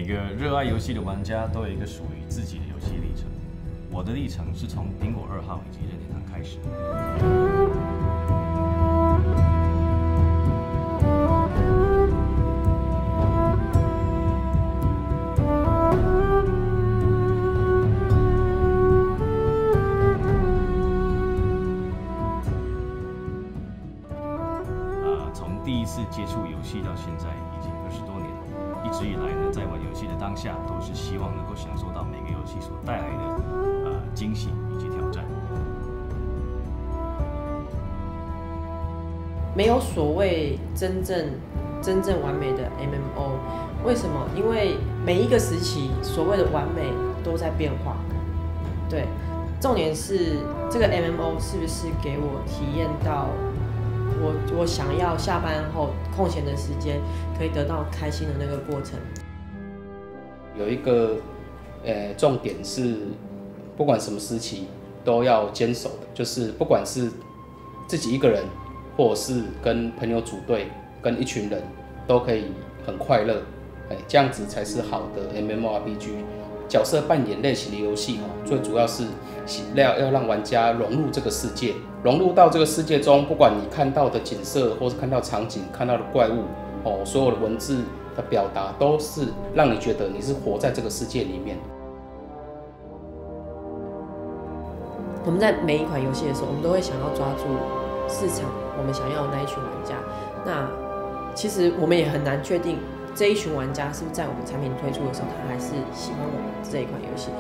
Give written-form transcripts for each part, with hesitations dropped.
每个热爱游戏的玩家都有一个属于自己的游戏历程。我的历程是从苹果2号以及任天堂开始。从第一次接触游戏到现在已经20多年，一直以来呢，在玩游戏的当下，都是希望能够享受到每个游戏所带来的惊喜以及挑战。没有所谓真正完美的 MMO， 为什么？因为每一个时期所谓的完美都在变化。对，重点是这个 MMO 是不是给我体验到我想要下班后空闲的时间可以得到开心的那个过程。有一个重点是，不管什么时期都要坚守的，就是不管是自己一个人，或者是跟朋友组队，跟一群人，都可以很快乐，这样子才是好的 MMORPG。角色扮演类型的游戏最主要是要让玩家融入这个世界，融入到这个世界中，不管你看到的景色，或是看到场景、看到的怪物，所有的文字的表达，都是让你觉得你是活在这个世界里面。我们在每一款游戏的时候，我们都会想要抓住市场我们想要的那一群玩家。那其实我们也很难确定这一群玩家是不是在我们产品推出的时候，他还是喜欢我们这一款游戏。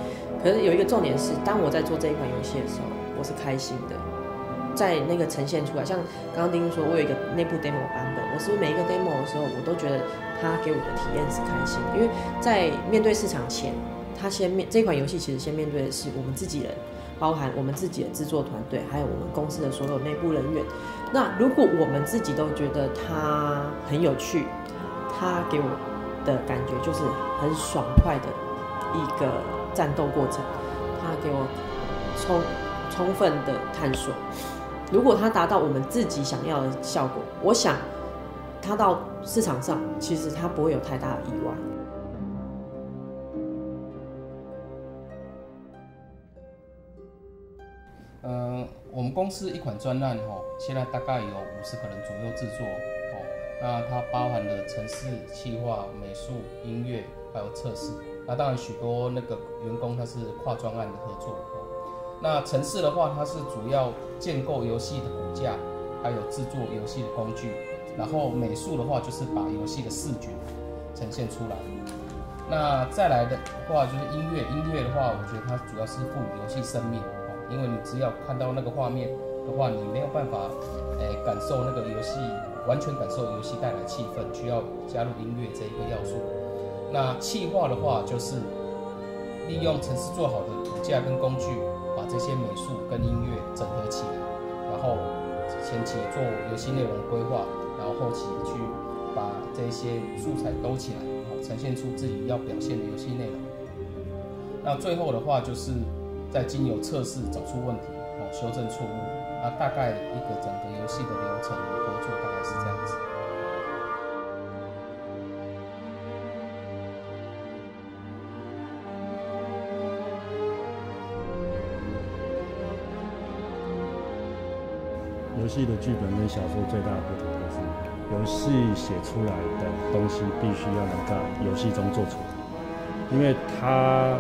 可是有一个重点是，当我在做这一款游戏的时候，我是开心的，在那个呈现出来。像刚刚丁丁说，我有一个内部 demo 版本，我是不是每一个 demo 的时候，我都觉得他给我的体验是开心的？因为在面对市场前，这款游戏其实先面对的是我们自己人，包含我们自己的制作团队，还有我们公司的所有内部人员。那如果我们自己都觉得它很有趣，它给我的感觉就是很爽快的一个战斗过程，它给我充分的探索。如果它达到我们自己想要的效果，我想它到市场上，其实它不会有太大的意外。我们公司一款专案现在大概有50个人左右制作那它包含了程式、企划、美术、音乐，还有测试。那当然许多那个员工他是跨专案的合作那程式的话，它是主要建构游戏的骨架，还有制作游戏的工具。然后美术的话，就是把游戏的视觉呈现出来。那再来的话就是音乐，音乐的话，我觉得它主要是赋予游戏生命因为你只要看到那个画面的话，你没有办法感受那个游戏，完全感受游戏带来气氛，需要加入音乐这一个要素。那企划的话，就是利用程式做好的骨架跟工具，把这些美术跟音乐整合起来，然后前期做游戏内容规划，然后后期去把这些素材兜起来，呈现出自己要表现的游戏内容。那最后的话，就是再经由测试找出问题，修正错误。那大概一个整个游戏的流程合作大概是这样子。游戏的剧本跟小说最大的不同就是，游戏写出来的东西必须要能在游戏中做出来，因为他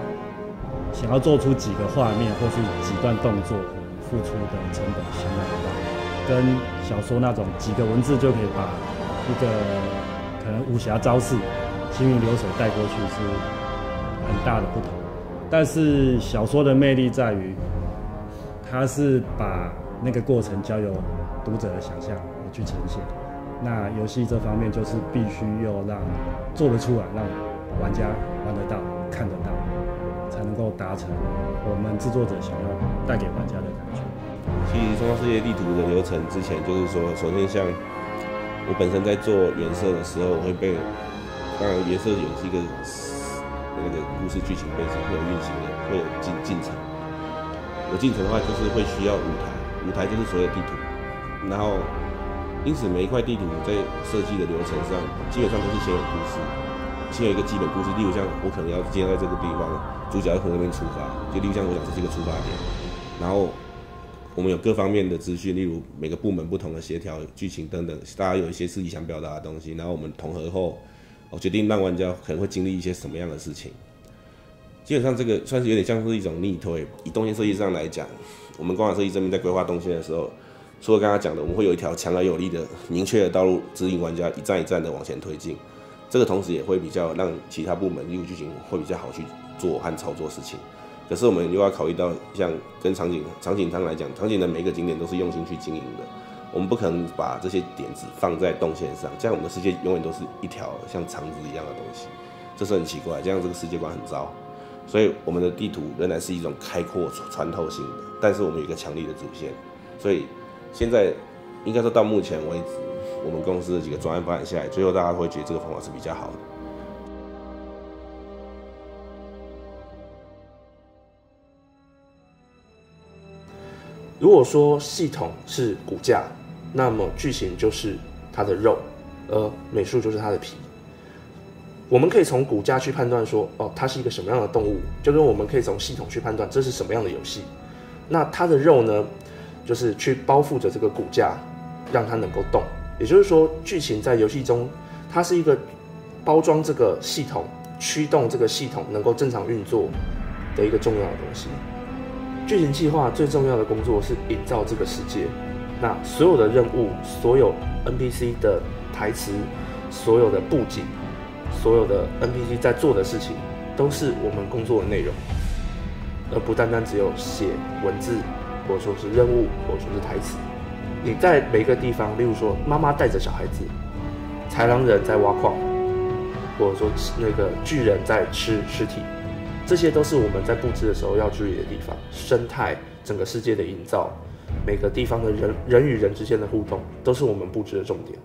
想要做出几个画面或是几段动作，可能付出的成本相当的大，跟小说那种几个文字就可以把一个可能武侠招式行云流水带过去是很大的不同。但是小说的魅力在于，它是把那个过程交由读者的想象去呈现。那游戏这方面就是必须要让做得出来，让玩家玩得到、看得到，才能够达成我们制作者想要带给玩家的感觉。其实《中华世界地图》的流程之前就是说，首先像我本身在做颜色的时候，我会被，当然颜色有一个那个故事剧情背景会有运行的，会有进程。有进程的话，就是会需要舞台，舞台就是所有地图，然后因此每一块地图在设计的流程上，基本上都是先有故事，先有一个基本故事，例如像我可能要今天在这个地方，主角要从那边出发，就例如像我讲这是一个出发点，然后我们有各方面的资讯，例如每个部门不同的协调、剧情等等，大家有一些自己想表达的东西，然后我们统合后，决定让玩家可能会经历一些什么样的事情。基本上这个算是有点像是一种逆推。以动线设计上来讲，我们光环设计这边在规划动线的时候，除了刚刚讲的，我们会有一条强而有力的、明确的道路，指引玩家一站一站的往前推进。这个同时也会比较让其他部门，例如剧情会比较好去做和操作事情。可是我们又要考虑到，像跟场景上来讲，场景的每一个景点都是用心去经营的，我们不可能把这些点子放在动线上，这样我们的世界永远都是一条像肠子一样的东西，这是很奇怪，这样这个世界观很糟。所以我们的地图仍然是一种开阔穿透性的，但是我们有一个强力的主线。所以现在应该说到目前为止，我们公司的几个专案发展下来，最后大家会觉得这个方法是比较好的。如果说系统是骨架，那么剧情就是它的肉，而美术就是它的皮。我们可以从骨架去判断说，它是一个什么样的动物，就跟我们可以从系统去判断这是什么样的游戏。那它的肉呢，就是去包覆着这个骨架，让它能够动。也就是说，剧情在游戏中，它是一个包装这个系统、驱动这个系统能够正常运作的一个重要的东西。剧情计划最重要的工作是营造这个世界，那所有的任务、所有 NPC 的台词、所有的布景、所有的 NPC 在做的事情，都是我们工作的内容，而不单单只有写文字，或者说是任务，或者说是台词。你在每个地方，例如说妈妈带着小孩子，豺狼人在挖矿，或者说那个巨人在吃尸体。这些都是我们在布置的时候要注意的地方，生态、整个世界的营造，每个地方的人与人之间的互动，都是我们布置的重点。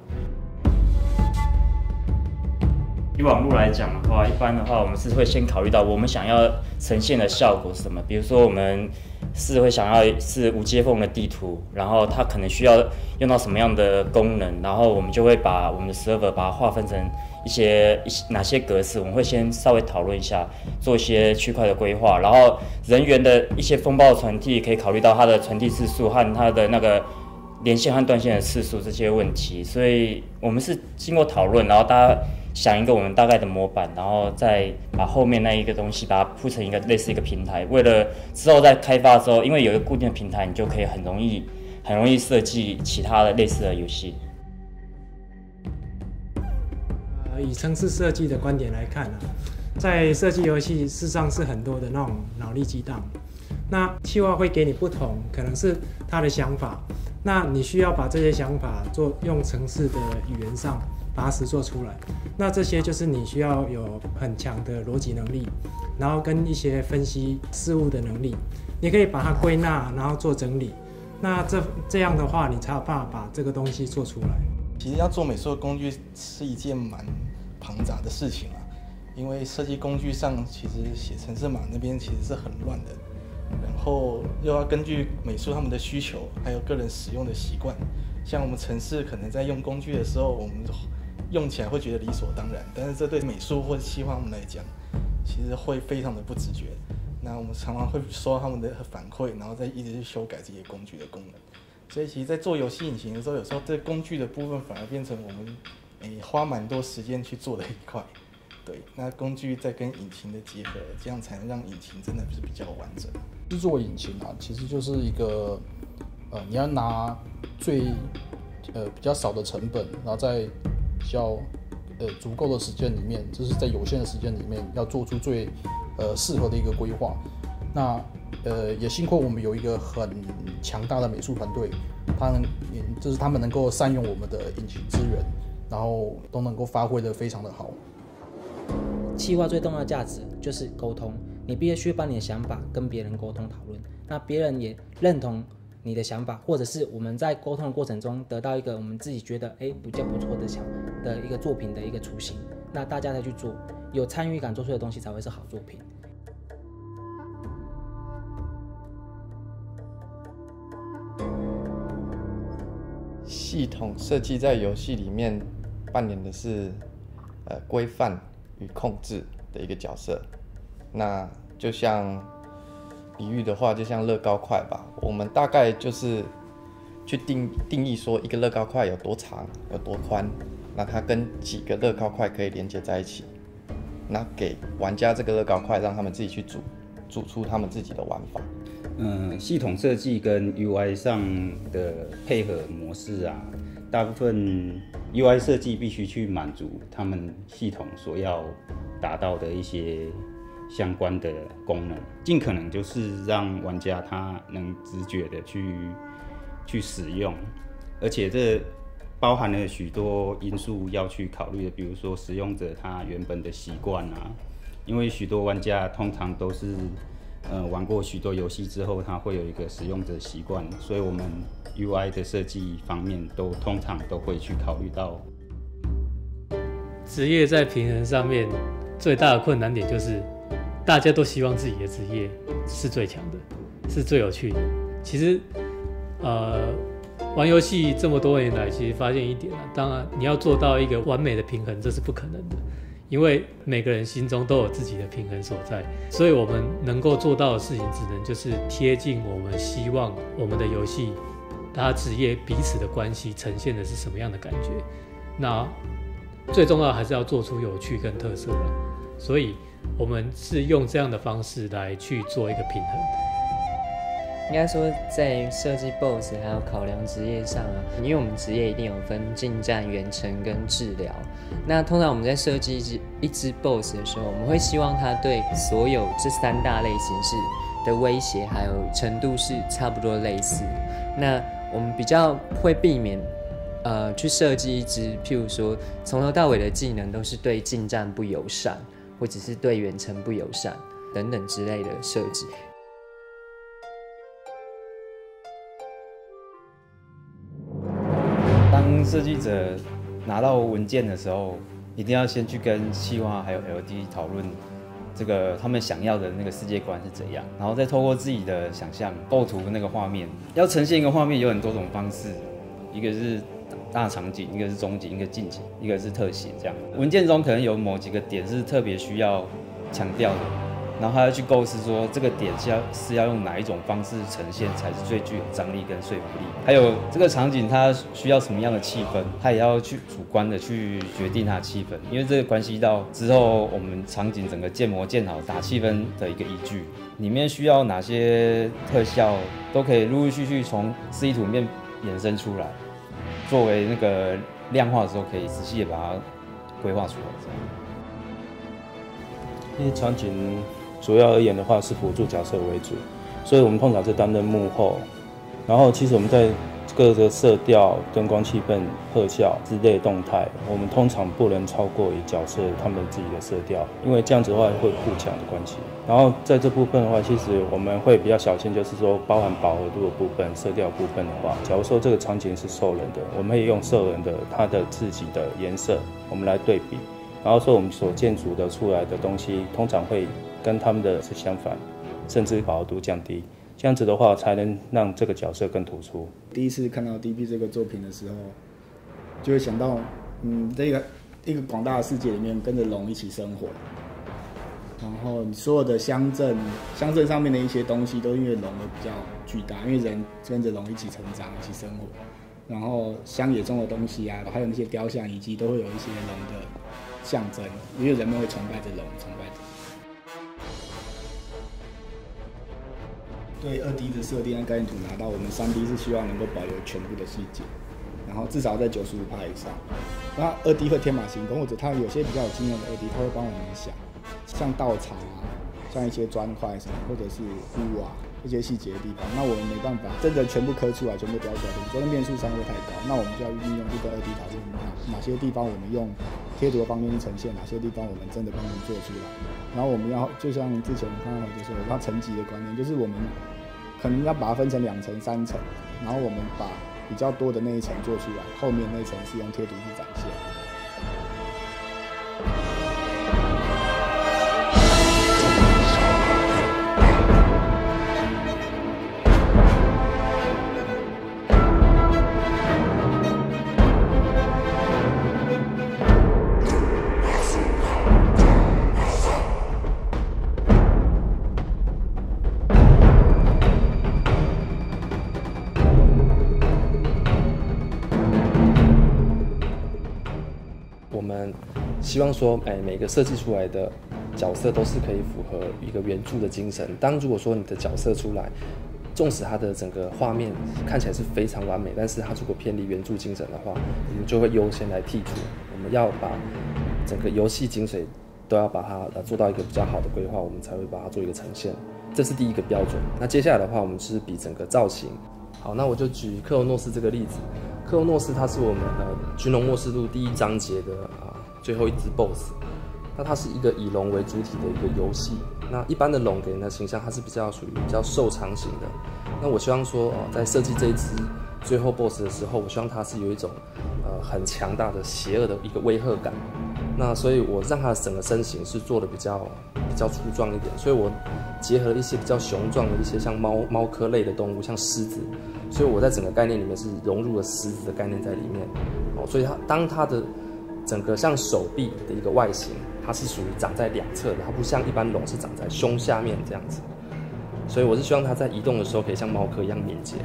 以网络来讲的话，一般的话，我们是会先考虑到我们想要呈现的效果是什么。比如说，我们是会想要是无接缝的地图，然后它可能需要用到什么样的功能，然后我们就会把我们的 server 把它划分成哪些格式，我们会先稍微讨论一下，做一些区块的规划，然后人员的一些风暴传递可以考虑到它的传递次数和它的那个连线和断线的次数这些问题，所以我们是经过讨论，然后大家想一个我们大概的模板，然后再把后面那一个东西把它铺成一个类似一个平台，为了之后在开发的时候，因为有一个固定的平台，你就可以很容易设计其他的类似的游戏。以程式设计的观点来看在设计游戏事实上是很多的那种脑力激荡。那企划会给你不同，可能是他的想法，那你需要把这些想法用程式的语言上把它实作出来。那这些就是你需要有很强的逻辑能力，然后跟一些分析事物的能力。你可以把它归纳，然后做整理。那这样的话，你才有办法把这个东西做出来。其实要做美术的工具是一件蛮庞杂的事情啊，因为设计工具上其实写程式码那边其实是很乱的，然后又要根据美术他们的需求，还有个人使用的习惯，像我们程式可能在用工具的时候，我们用起来会觉得理所当然，但是这对美术或者企划他们来讲，其实会非常的不直觉。那我们常常会收到他们的反馈，然后再一直去修改这些工具的功能。所以其实在做游戏引擎的时候，有时候这工具的部分反而变成我们花蛮多时间去做的一块。对，那工具再跟引擎的结合，这样才能让引擎真的是比较完整。制作引擎啊，其实就是一个你要拿比较少的成本，然后在比较足够的时间里面，就是在有限的时间里面，要做出最适合的一个规划。那也幸亏我们有一个很强大的美术团队，就是他们能够善用我们的引擎资源，然后都能够发挥得非常的好。企划最重要的价值就是沟通，你必须把你的想法跟别人沟通讨论，那别人也认同你的想法，或者是我们在沟通的过程中得到一个我们自己觉得比较不错的一个作品的一个雏形，那大家再去做，有参与感做出的东西才会是好作品。系统设计在游戏里面扮演的是规范与控制的一个角色。那就像比喻的话，就像乐高块吧，我们大概就是去定义说一个乐高块有多长、有多宽，那它跟几个乐高块可以连接在一起，那给玩家这个乐高块，让他们自己去组出他们自己的玩法。系统设计跟 UI 上的配合模式啊，大部分 UI 设计必须去满足他们系统所要达到的一些相关的功能，尽可能就是让玩家他能直觉的去使用，而且这包含了许多因素要去考虑的，比如说使用者他原本的习惯啊，因为许多玩家通常都是玩过许多游戏之后，他会有一个使用者习惯，所以我们 UI 的设计方面通常都会去考虑到。职业在平衡上面最大的困难点就是，大家都希望自己的职业是最强的，是最有趣的。其实，玩游戏这么多年来，其实发现一点啊，当然你要做到一个完美的平衡，这是不可能的。因为每个人心中都有自己的平衡所在，所以我们能够做到的事情，只能就是贴近我们希望我们的游戏，它职业彼此的关系呈现的是什么样的感觉。那最重要还是要做出有趣跟特色了，所以我们是用这样的方式来去做一个平衡。应该说，在设计 BOSS 还有考量职业上啊，因为我们职业一定有分近战、远程跟治疗。那通常我们在设计一只 BOSS 的时候，我们会希望它对所有这3大类型的威胁还有程度是差不多类似。那我们比较会避免去设计一只，譬如说从头到尾的技能都是对近战不友善，或者是对远程不友善等等之类的设计。当设计者拿到文件的时候，一定要先去跟企划还有 LD 讨论这个他们想要的那个世界观是怎样，然后再透过自己的想象构图那个画面。要呈现一个画面有很多种方式，一个是大场景，一个是中景，一个近景，一个是特写，这样。文件中可能有某几个点是特别需要强调的，然后他要去构思说这个点是要用哪一种方式呈现才是最具有张力跟说服力。还有这个场景它需要什么样的气氛，他也要去主观的去决定它的气氛，因为这个关系到之后我们场景整个建模建好打气氛的一个依据。里面需要哪些特效都可以陆陆续续从示意图里面衍生出来，作为那个量化的时候可以仔细的把它规划出来。因为场景主要而言的话是辅助角色为主，所以我们通常是担任幕后。然后其实我们在各个色调、灯光、气氛、特效之类的动态，我们通常不能超过以角色他们自己的色调，因为这样子的话会互抢的关系。然后在这部分的话，其实我们会比较小心，就是说包含饱和度的部分、色调部分的话，假如说这个场景是兽人的，我们可以用兽人的他的自己的颜色，我们来对比。然后说我们所建筑的出来的东西，通常会跟他们的是相反，甚至饱和度降低。这样子的话，才能让这个角色更突出。第一次看到 DB 这个作品的时候，就会想到，这个一个广大的世界里面，跟着龙一起生活，然后你所有的乡镇上面的一些东西，都因为龙而比较巨大，因为人跟着龙一起成长，一起生活。然后乡野中的东西啊，还有那些雕像遗迹，都会有一些龙的象征，因为人们会崇拜着龙，崇拜着。对2D 的设定和概念图拿到，我们3D 是希望能够保留全部的细节，然后至少在95%以上。那2D 会天马行空，或者它有些比较有经验的2D，它会帮我们想，像稻草啊，像一些砖块什么，或者是屋啊这些细节的地方，那我们没办法真的全部刻出来，全部雕出来，真的面数上会太高。那我们就要运用这个2D 导致哪些地方我们用贴图的方面去呈现，哪些地方我们真的帮他们做出来。然后我们要就像之前刚刚就说，我们要层级的观念，就是我们可能要把它分成2层、3层，然后我们把比较多的那一层做出来，后面那一层是用贴图去展现。希望说，每个设计出来的角色都是可以符合一个原著的精神。当如果说你的角色出来，纵使它的整个画面看起来是非常完美，但是它如果偏离原著精神的话，我们就会优先来剔除。我们要把整个游戏精髓都要把它做到一个比较好的规划，我们才会把它做一个呈现。这是第一个标准。那接下来的话，我们就是比整个造型。好，那我就举克罗诺斯这个例子。克罗诺斯它是我们军龙末世录第1章节的最后一只 BOSS。那它是一个以龙为主体的一个游戏。那一般的龙给人的形象，它是属于比较瘦长型的。那我希望说，在设计这一只最后 BOSS 的时候，我希望它是有一种很强大的邪恶的一个威吓感。那所以我让它的整个身形是做的比较粗壮一点，所以我结合了一些比较雄壮的一些像猫科类的动物，像狮子。所以我在整个概念里面是融入了狮子的概念在里面。所以当它的整个像手臂的一个外形，它是属于长在两侧的，它不像一般龙是长在胸下面这样子。所以我是希望它在移动的时候可以像猫科一样敏捷。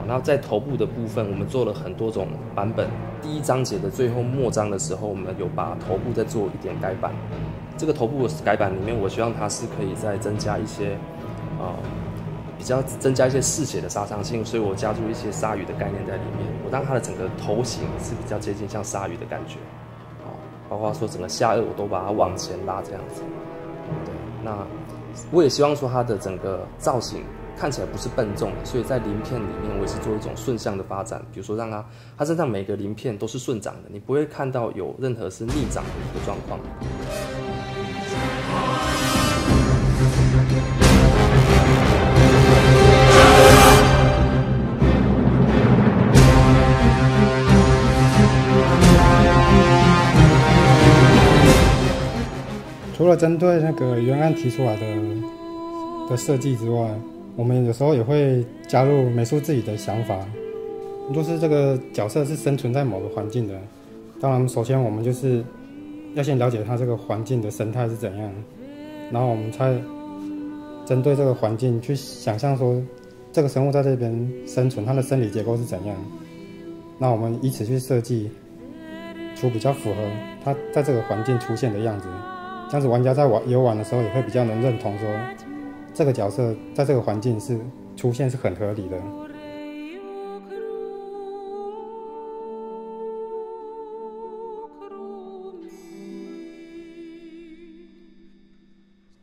然后在头部的部分，我们做了很多种版本。第1章节的最后末章的时候，我们有把头部再做一点改版。这个头部的改版里面，我希望它是可以再增加一些比较增加一些嗜血的杀伤性，所以我加入一些鲨鱼的概念在里面。我让它的整个头型是比较接近像鲨鱼的感觉。包括说整个下颚我都把它往前拉这样子。对，那我也希望说它的整个造型看起来不是笨重的，所以在鳞片里面我也是做一种顺向的发展，比如说让它身上每个鳞片都是顺长的，你不会看到有任何是逆长的一个状况。除了针对那个原案提出来的设计之外，我们有时候也会加入美术自己的想法。就是这个角色是生存在某个环境的，当然首先我们就是要先了解它这个环境的生态是怎样，然后我们才针对这个环境去想象说这个生物在这边生存，它的生理结构是怎样，那我们以此去设计出比较符合它在这个环境出现的样子。这样子玩家在游玩的时候也会比较能认同说这个角色在这个环境是出现是很合理的。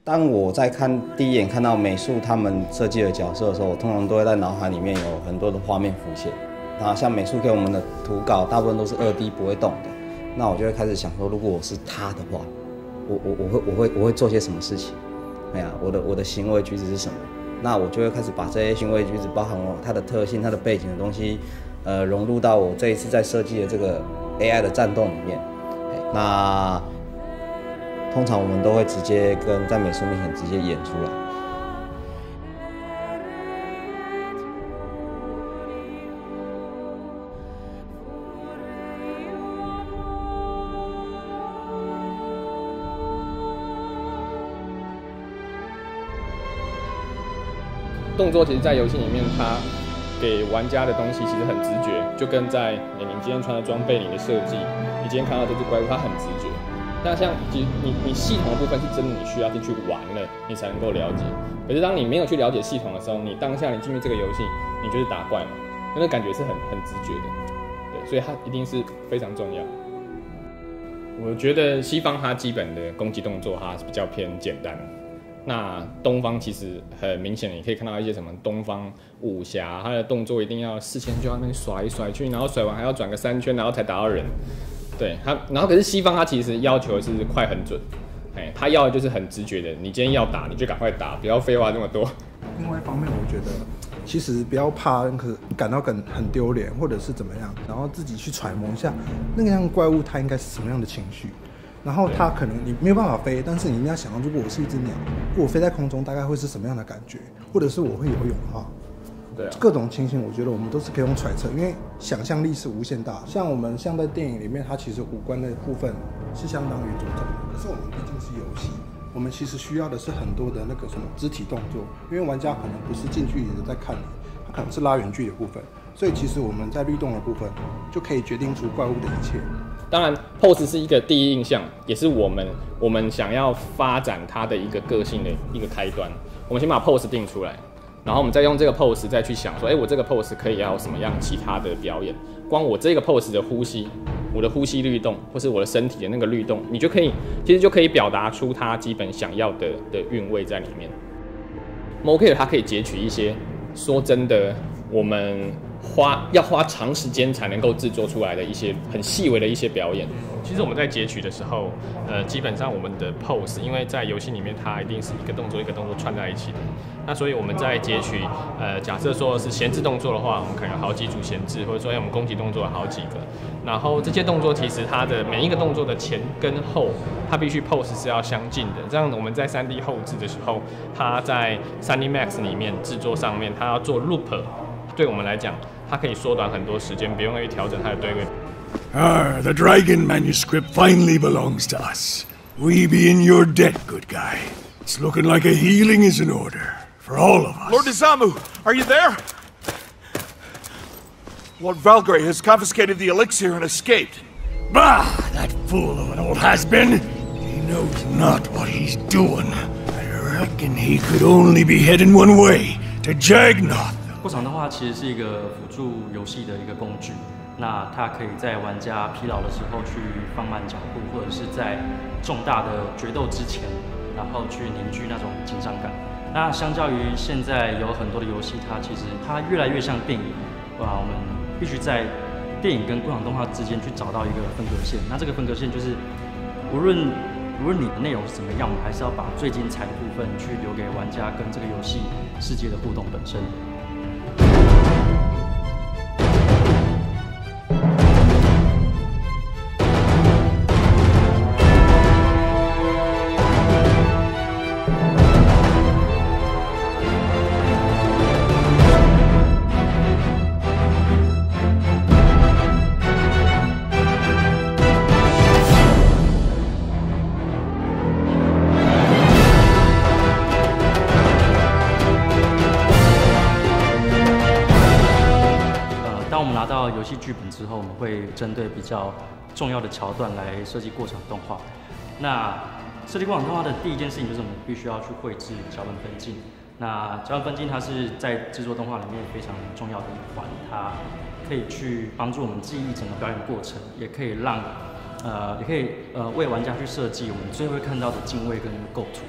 当我在第一眼看到美术他们设计的角色的时候，我通常都会在脑海里面有很多的画面浮现。那像美术给我们的图稿大部分都是2D 不会动的，那我就会开始想说，如果我是他的话，我会做些什么事情？哎呀，我的行为举止是什么？那我就会开始把这些行为举止，包含它的特性、它的背景的东西，融入到我这一次在设计的这个 AI 的战斗里面。那通常我们都会直接在美术面前直接演出来。动作其实，在游戏里面，它给玩家的东西其实很直觉，就跟在你今天穿的装备里的设计，你今天看到这只怪物，它很直觉。那像你系统的部分是真的，你需要进去玩了，你才能够了解。可是当你没有去了解系统的时候，你当下你进去这个游戏，你就是打怪嘛，那个感觉是很直觉的，对，所以它一定是非常重要。我觉得西方它基本的攻击动作它是比较偏简单。那东方其实很明显，你可以看到一些什么东方武侠，他的动作一定要事前就要那边甩来甩去，然后甩完还要转个3圈，然后才打到人。对他，然后可是西方他其实要求的是快很准，他要的就是很直觉的，你今天要打你就赶快打，不要废话这么多。另外一方面，我觉得其实不要怕感到很丢脸或者是怎么样，然后自己去揣摩一下那个样怪物它应该是什么样的情绪。然后它可能你没有办法飞，但是你一定要想到，如果我是一只鸟，如果我飞在空中，大概会是什么样的感觉？或者是我会游泳的话，对啊，各种情形，我觉得我们都是可以用揣测，因为想象力是无限大。像在电影里面，它其实五官的部分是相当于着重的，可是我们毕竟是游戏，我们其实需要的是很多的那个什么肢体动作，因为玩家可能不是近距离的在看你，他可能是拉远距离的部分，所以其实我们在律动的部分就可以决定出怪物的一切。当然 ，pose 是一个第一印象，也是我们想要发展它的一个个性的一个开端。我们先把 pose 定出来，然后我们再用这个 pose 再去想说，我这个 pose 可以要有什么样其他的表演？光我这个 pose 的呼吸，我的呼吸律动，或是我的身体的那个律动，你就可以，其实就可以表达出它基本想要的韵味在里面。Mocape 它可以截取一些，说真的，我们要花长时间才能够制作出来的一些很细微的一些表演。其实我们在截取的时候，基本上我们的 pose， 因为在游戏里面它一定是一个动作一个动作串在一起的。那所以我们在截取，假设说是闲置动作的话，我们可能有好几组闲置，或者说我们攻击动作有好几个。然后这些动作其实它的每一个动作的前跟后，它必须 pose 是要相近的。这样我们在 3D 后置的时候，它在 3D Max 里面制作上面，它要做 loop， 对我们来讲，它可以缩短很多时间，不用去调整它的对位。The Dragon manuscript finally belongs to us. We be in your debt, good guy. It's looking like a healing is in order for all of us. Lord Izamu, are you there? Lord Valgray has confiscated the elixir and escaped. Bah! That fool of an old has-been. He knows not what he's doing. I reckon he could only be heading one way, to Jagnoth. 过场动画其实是一个辅助游戏的一个工具。那它可以在玩家疲劳的时候去放慢脚步，或者是在重大的决斗之前，然后去凝聚那种紧张感。那相较于现在有很多的游戏，它越来越像电影，我们必须在电影跟过场动画之间去找到一个分隔线。那这个分隔线就是，无论你的内容是怎么样，我们还是要把最精彩的部分去留给玩家跟这个游戏世界的互动本身。拿到游戏剧本之后，我们会针对比较重要的桥段来设计过场动画。那设计过场动画的第一件事情就是我们必须要去绘制脚本分镜。那脚本分镜它是在制作动画里面非常重要的一环，它可以去帮助我们记忆整个表演过程，也可以为玩家去设计我们最后会看到的镜位跟构图。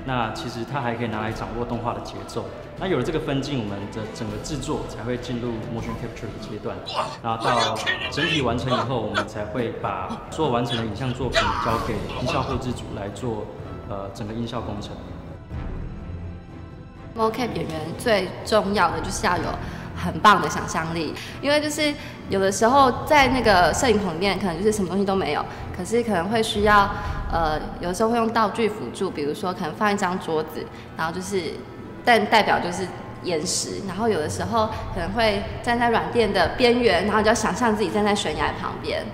那其实它还可以拿来掌握动画的节奏。那有了这个分镜，我们的整个制作才会进入 motion capture 的阶段。然后到整体完成以后，我们才会把所有完成的影像作品交给音效后制组来做整个音效工程。Mocape 演员最重要的就是要有很棒的想象力，因为就是有的时候在那个摄影棚里面，可能就是什么东西都没有，可是可能会需要有的时候会用道具辅助，比如说可能放一张桌子，然后就是代表就是岩石，然后有的时候可能会站在软垫的边缘，然后就要想象自己站在悬崖旁边。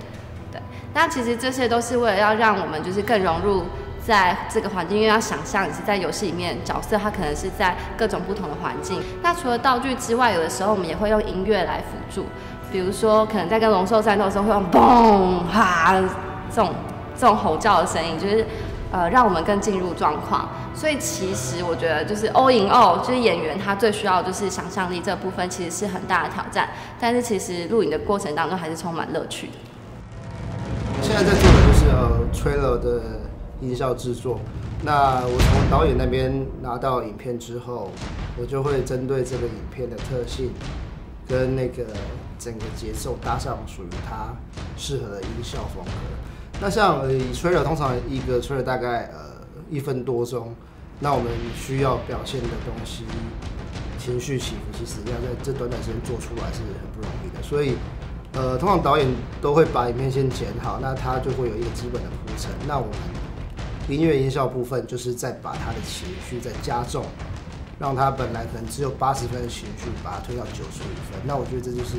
对，那其实这些都是为了要让我们就是更融入在这个环境，因为要想象你是在游戏里面角色，它可能是在各种不同的环境。那除了道具之外，有的时候我们也会用音乐来辅助，比如说可能在跟龙兽战斗的时候会用嘣哈这种吼叫的声音，就是让我们更进入状况。所以其实我觉得就是 all in all， 就是演员他最需要的就是想象力这部分，其实是很大的挑战。但是其实录影的过程当中还是充满乐趣的。现在在做的就是trailer 的音效制作。那我从导演那边拿到影片之后，我就会针对这个影片的特性跟那个整个节奏搭上属于它适合的音效风格。那像以 trailer 通常一个 trailer 大概1分多钟，那我们需要表现的东西情绪起伏，其实要在这短时间做出来是很不容易的。所以通常导演都会把影片先剪好，那他就会有一个基本的铺陈。那我们音乐音效部分就是再把他的情绪再加重，让他本来可能只有80分的情绪，把它推到95分。那我觉得这就是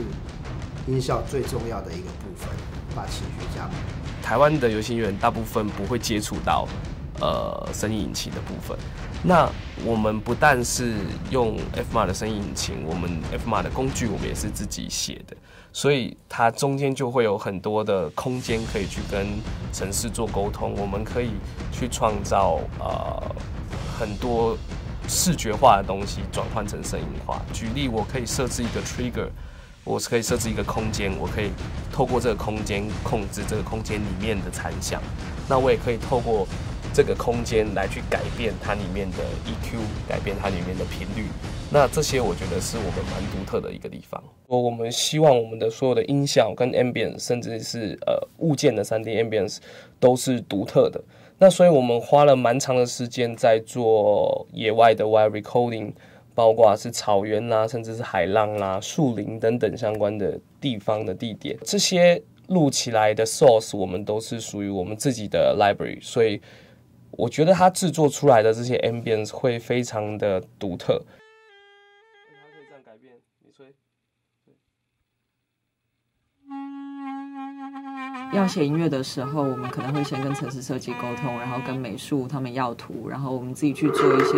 音效最重要的一个部分，把情绪加满。台湾的游戏音乐人大部分不会接触到声音引擎的部分。那我们不但是用 FMAR 的声音引擎，我们 FMAR 的工具我们也是自己写的，所以它中间就会有很多的空间可以去跟程式做沟通，我们可以去创造很多视觉化的东西转换成声音化。举例，我可以设置一个 trigger， 我可以设置一个空间，我可以透过这个空间控制这个空间里面的残响。那我也可以透过这个空间来去改变它里面的 EQ， 改变它里面的频率。那这些我觉得是我们蛮独特的一个地方。我们希望我们的所有的音效跟 ambience， 甚至是物件的 3D ambience 都是独特的。那所以我们花了蛮长的时间在做野外的 wild recording， 包括是草原啦，甚至是海浪啦、树林等等相关的地方的地点。这些录起来的 source 我们都是属于我们自己的 library， 所以我觉得它制作出来的这些 ambience 会非常的独特。它可以这样改变，你吹。要写音乐的时候，我们可能会先跟程式设计沟通，然后跟美术他们要图，然后我们自己去做一些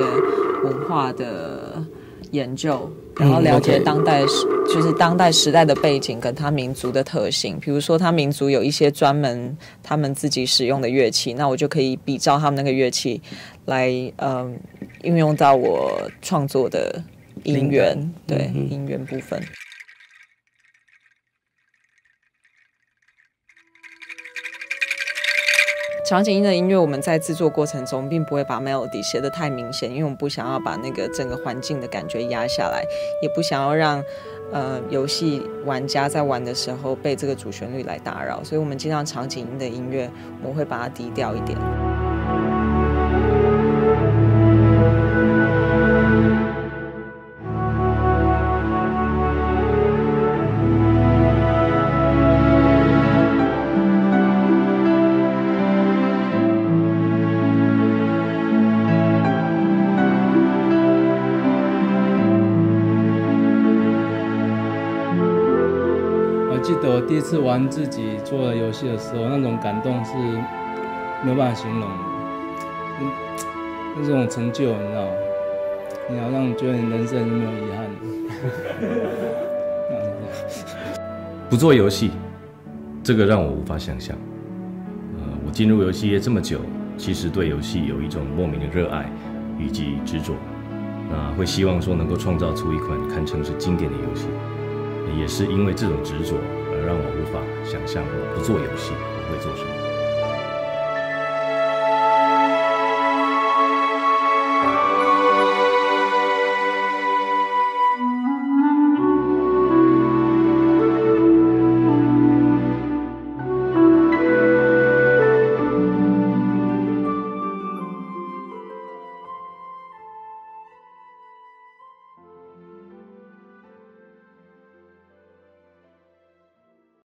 文化的研究，然后了解当代就是当代时代的背景跟他民族的特性。比如说他民族有一些专门他们自己使用的乐器，那我就可以比照他们那个乐器来运用到我创作的音源，对，音源部分。场景音的音乐，我们在制作过程中并不会把 melody 写得太明显，因为我们不想要把那个整个环境的感觉压下来，也不想要让游戏玩家在玩的时候被这个主旋律来打扰，所以我们经常场景音的音乐我们会把它低调一点。记得我第一次玩自己做的游戏的时候，那种感动是没有办法形容的，那种成就，你知道吗？你好像觉得你人生没有遗憾。不做游戏，这个让我无法想象。我进入游戏业这么久，其实对游戏有一种莫名的热爱以及执着，会希望说能够创造出一款堪称是经典的游戏。也是因为这种执着，而让我无法想象我不做游戏我会做什么。